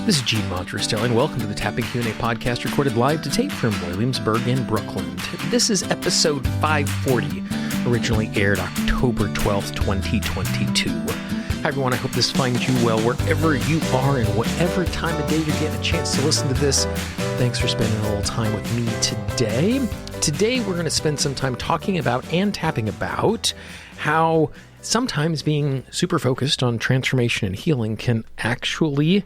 This is Gene Montrestelle, and welcome to the Tapping Q&A podcast recorded live to tape from Williamsburg in Brooklyn. This is episode 540, originally aired October 12th, 2022. Hi everyone, I hope this finds you well wherever you are and whatever time of day you're getting a chance to listen to this. Thanks for spending a little time with me today. Today we're going to spend some time talking about and tapping about how sometimes being super focused on transformation and healing can actually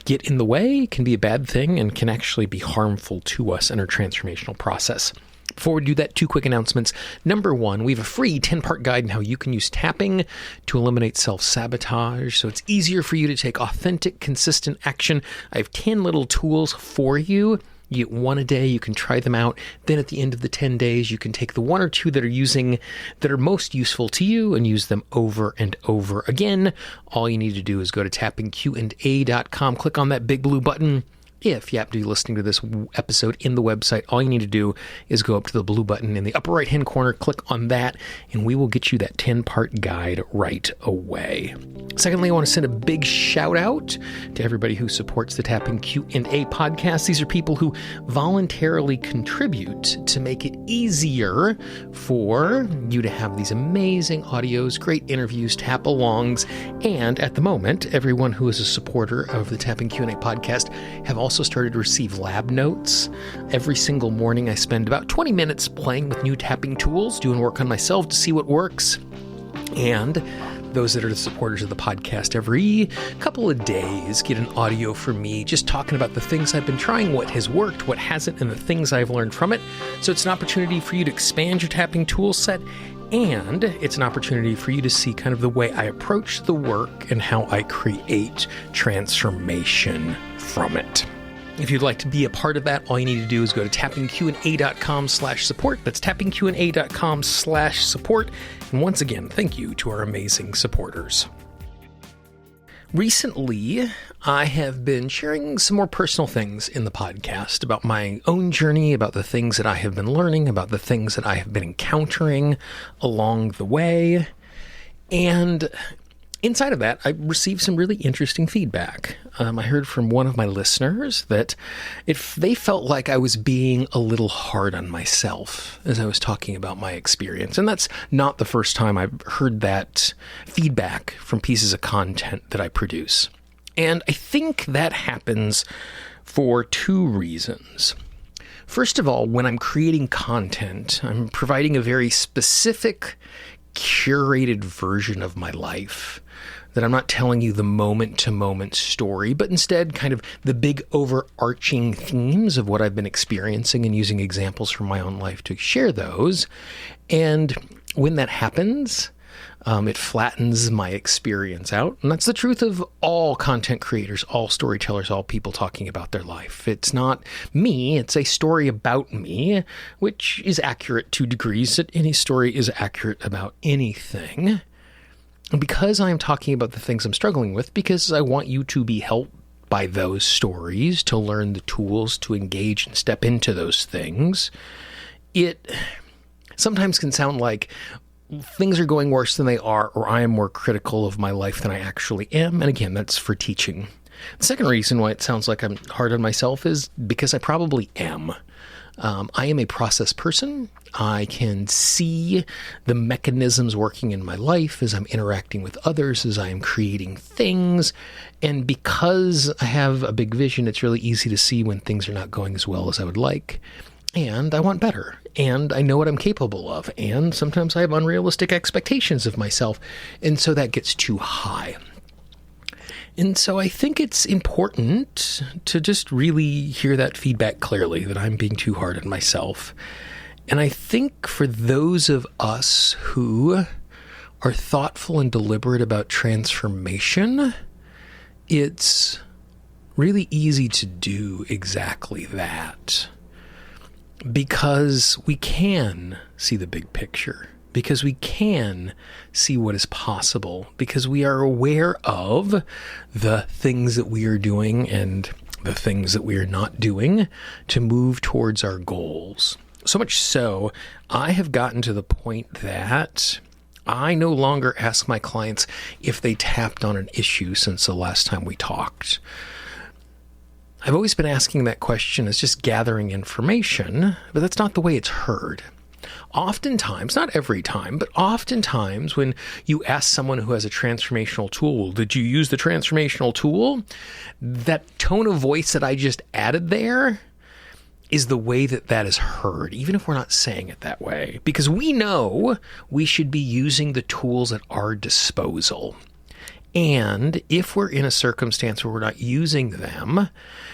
get in the way, can be a bad thing, and can actually be harmful to us in our transformational process. Before we do that, two quick announcements. Number one, we have a free 10-part guide on how you can use tapping to eliminate self-sabotage, so it's easier for you to take authentic, consistent action. I have 10 little tools for you. You get one a day, you can try them out. Then at the end of the 10 days, you can take the one or two that are most useful to you and use them over and over again. All you need to do is go to tappingqa.com, click on that big blue button. If you happen to be listening to this episode in the website, all you need to do is go up to the blue button in the upper right-hand corner, click on that, and we will get you that 10-part guide right away. Secondly, I want to send a big shout out to everybody who supports the Tapping Q&A podcast. These are people who voluntarily contribute to make it easier for you to have these amazing audios, great interviews, tap-alongs, and at the moment, everyone who is a supporter of the Tapping Q&A podcast have also started to receive lab notes. Every single morning, I spend about 20 minutes playing with new tapping tools, doing work on myself to see what works. And those that are the supporters of the podcast every couple of days get an audio from me just talking about the things I've been trying, what has worked, what hasn't, and the things I've learned from it. So it's an opportunity for you to expand your tapping tool set, and it's an opportunity for you to see kind of the way I approach the work and how I create transformation from it. If you'd like to be a part of that, all you need to do is go to tappingqa.com/support. That's tappingqa.com/support. And once again, thank you to our amazing supporters. Recently, I have been sharing some more personal things in the podcast about my own journey, about the things that I have been learning, about the things that I have been encountering along the way. And inside of that, I received some really interesting feedback. I heard from one of my listeners that they felt like I was being a little hard on myself as I was talking about my experience. And that's not the first time I've heard that feedback from pieces of content that I produce. And I think that happens for two reasons. First of all, when I'm creating content, I'm providing a very specific, curated version of my life, that I'm not telling you the moment-to-moment story, but instead kind of the big overarching themes of what I've been experiencing and using examples from my own life to share those. And when that happens, it flattens my experience out. And that's the truth of all content creators, all storytellers, all people talking about their life. It's not me, it's a story about me, which is accurate to degrees that any story is accurate about anything. And because I'm talking about the things I'm struggling with, because I want you to be helped by those stories, to learn the tools to engage and step into those things, it sometimes can sound like things are going worse than they are, or I am more critical of my life than I actually am. And again, that's for teaching. The second reason why it sounds like I'm hard on myself is because I probably am. I am a process person. I can see the mechanisms working in my life as I'm interacting with others, as I am creating things. And because I have a big vision, it's really easy to see when things are not going as well as I would like. And I want better. And I know what I'm capable of. And sometimes I have unrealistic expectations of myself. And so that gets too high. And so I think it's important to just really hear that feedback clearly, that I'm being too hard on myself. And I think for those of us who are thoughtful and deliberate about transformation, it's really easy to do exactly that. Because we can see the big picture. Because we can see what is possible, because we are aware of the things that we are doing and the things that we are not doing to move towards our goals. So much so, I have gotten to the point that I no longer ask my clients if they tapped on an issue since the last time we talked. I've always been asking that question as just gathering information, but that's not the way it's heard. Oftentimes, not every time, but oftentimes when you ask someone who has a transformational tool, did you use the transformational tool? That tone of voice that I just added there is the way that that is heard, even if we're not saying it that way, because we know we should be using the tools at our disposal. And if we're in a circumstance where we're not using them,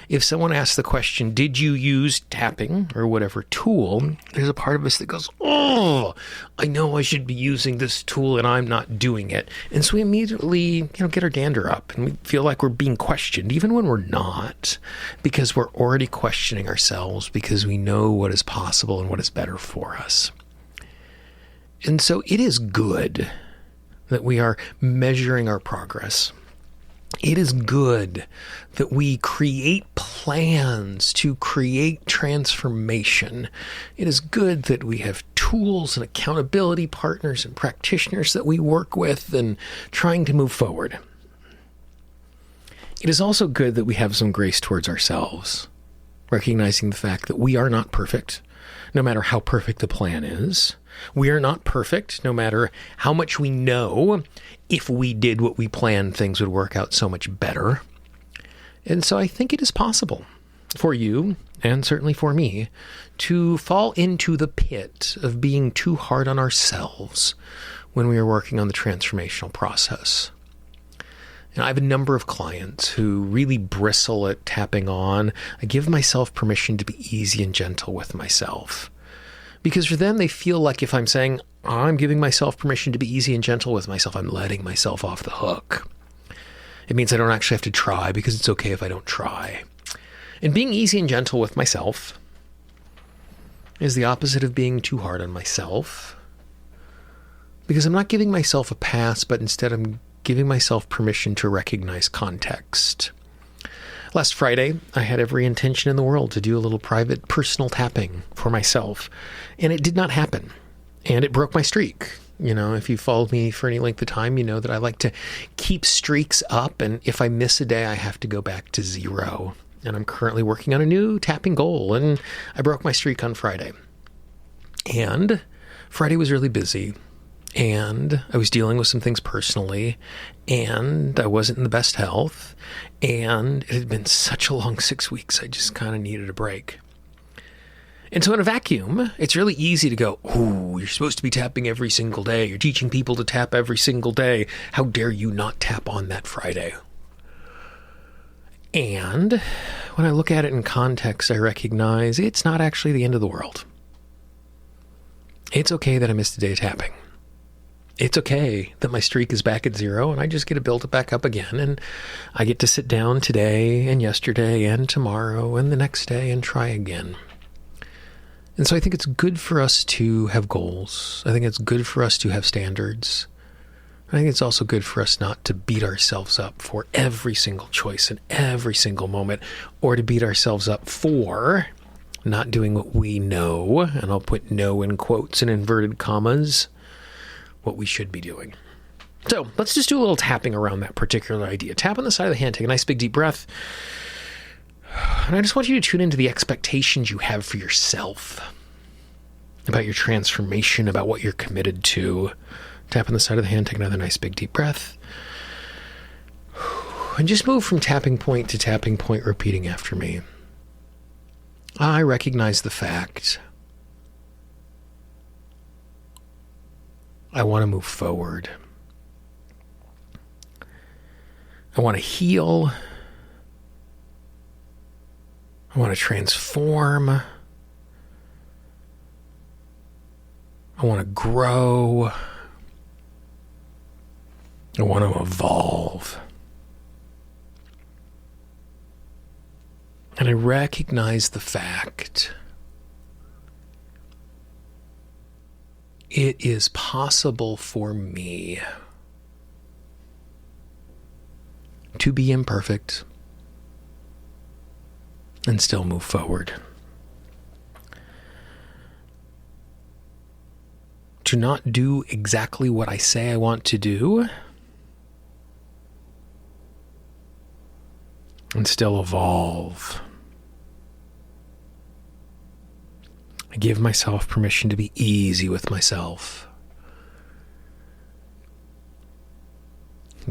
if someone asks the question, did you use tapping or whatever tool, there's a part of us that goes, oh, I know I should be using this tool and I'm not doing it. And so we immediately, get our dander up and we feel like we're being questioned, even when we're not, because we're already questioning ourselves because we know what is possible and what is better for us. And so it is good that we are measuring our progress. It is good that we create plans to create transformation. It is good that we have tools and accountability partners and practitioners that we work with and trying to move forward. It is also good that we have some grace towards ourselves, recognizing the fact that we are not perfect, no matter how perfect the plan is. We are not perfect, no matter how much we know. If we did what we planned, things would work out so much better. And so I think it is possible for you, and certainly for me, to fall into the pit of being too hard on ourselves when we are working on the transformational process. And I have a number of clients who really bristle at tapping on. I give myself permission to be easy and gentle with myself. Because for them, they feel like if I'm saying, I'm giving myself permission to be easy and gentle with myself, I'm letting myself off the hook. It means I don't actually have to try because it's okay if I don't try. And being easy and gentle with myself is the opposite of being too hard on myself. Because I'm not giving myself a pass, but instead I'm giving myself permission to recognize context. Last Friday, I had every intention in the world to do a little private personal tapping for myself, and it did not happen, and it broke my streak. If you followed me for any length of time, you know that I like to keep streaks up, and if I miss a day, I have to go back to 0. And I'm currently working on a new tapping goal, and I broke my streak on Friday. And Friday was really busy. And I was dealing with some things personally, and I wasn't in the best health, and it had been such a long 6 weeks, I just kind of needed a break. And so in a vacuum, it's really easy to go, oh, you're supposed to be tapping every single day. You're teaching people to tap every single day. How dare you not tap on that Friday? And when I look at it in context, I recognize it's not actually the end of the world. It's okay that I missed a day tapping. It's okay that my streak is back at 0 and I just get to build it back up again. And I get to sit down today and yesterday and tomorrow and the next day and try again. And so I think it's good for us to have goals. I think it's good for us to have standards. I think it's also good for us not to beat ourselves up for every single choice in every single moment, or to beat ourselves up for not doing what we know, and I'll put "know" in quotes and inverted commas, what we should be doing. So let's just do a little tapping around that particular idea. Tap on the side of the hand, take a nice big deep breath. And I just want you to tune into the expectations you have for yourself, about your transformation, about what you're committed to. Tap on the side of the hand, take another nice big deep breath. And just move from tapping point to tapping point, repeating after me. I recognize the fact I want to move forward. I want to heal. I want to transform. I want to grow. I want to evolve. And I recognize the fact it is possible for me to be imperfect and still move forward. To not do exactly what I say I want to do, and still evolve. I give myself permission to be easy with myself.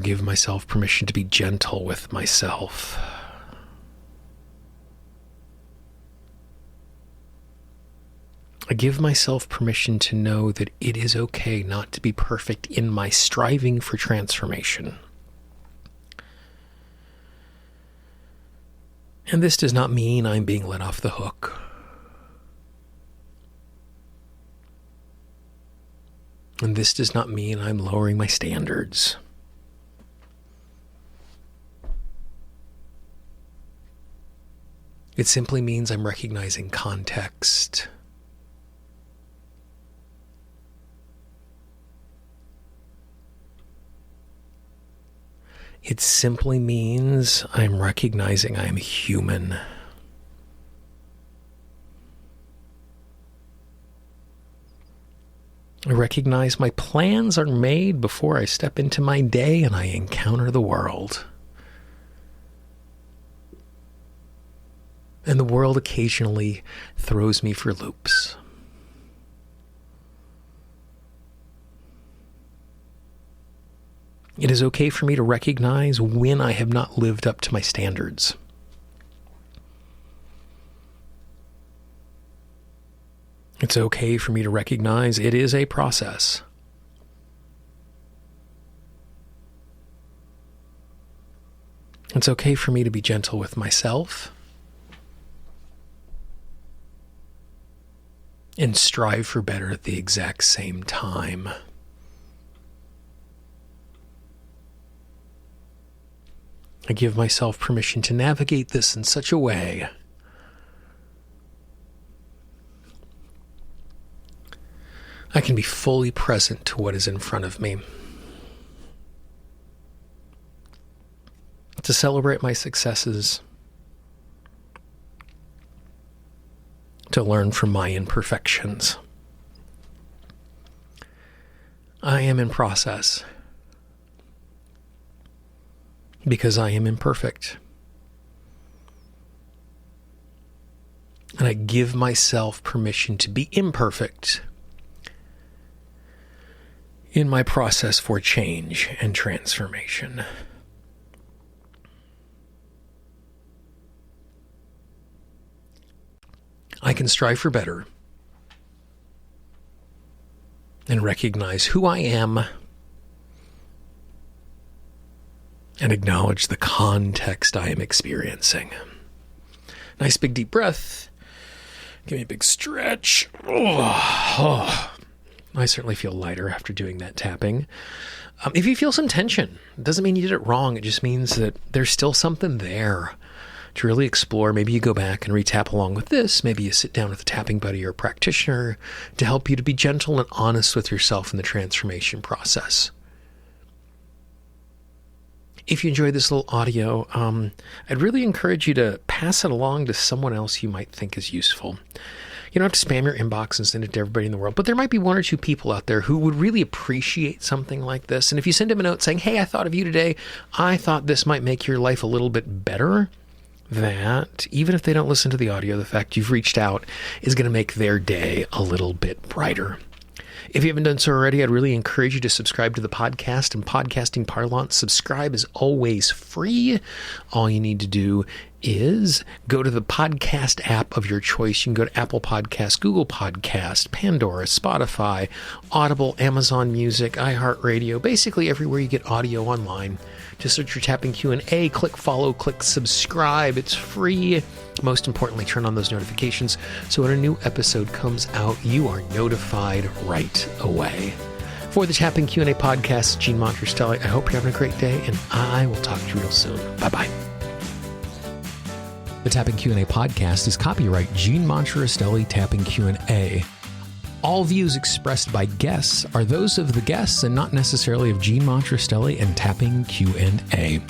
Give myself permission to be gentle with myself. I give myself permission to know that it is okay not to be perfect in my striving for transformation. And this does not mean I'm being let off the hook. And this does not mean I'm lowering my standards. It simply means I'm recognizing context. It simply means I'm recognizing I'm human. I recognize my plans are made before I step into my day and I encounter the world. And the world occasionally throws me for loops. It is okay for me to recognize when I have not lived up to my standards. It's okay for me to recognize it is a process. It's okay for me to be gentle with myself and strive for better at the exact same time. I give myself permission to navigate this in such a way I can be fully present to what is in front of me. To celebrate my successes. To learn from my imperfections. I am in process. Because I am imperfect. And I give myself permission to be imperfect in my process for change and transformation. I can strive for better and recognize who I am and acknowledge the context I am experiencing. Nice big deep breath. Give me a big stretch. I certainly feel lighter after doing that tapping. If you feel some tension, it doesn't mean you did it wrong. It just means that there's still something there to really explore. Maybe you go back and re-tap along with this. Maybe you sit down with a tapping buddy or a practitioner to help you to be gentle and honest with yourself in the transformation process. If you enjoyed this little audio, I'd really encourage you to pass it along to someone else you might think is useful. You don't have to spam your inbox and send it to everybody in the world, but there might be one or two people out there who would really appreciate something like this. And if you send them a note saying, hey, I thought of you today, I thought this might make your life a little bit better, that even if they don't listen to the audio, the fact you've reached out is going to make their day a little bit brighter. If you haven't done so already, I'd really encourage you to subscribe to the podcast. And podcasting parlance, subscribe is always free. All you need to do is go to the podcast app of your choice. You can go to Apple Podcasts, Google Podcasts, Pandora, Spotify, Audible, Amazon Music, iHeartRadio, basically everywhere you get audio online. Just search for Tapping Q&A, click follow, click subscribe. It's free. Most importantly, turn on those notifications so when a new episode comes out, you are notified right away. For the Tapping Q&A podcast, Gene Montrestelli, I hope you're having a great day, and I will talk to you real soon. Bye-bye. The Tapping Q&A podcast is copyright Gene Montrestelli Tapping Q&A. All views expressed by guests are those of the guests and not necessarily of Gene Montrestelli and Tapping Q&A.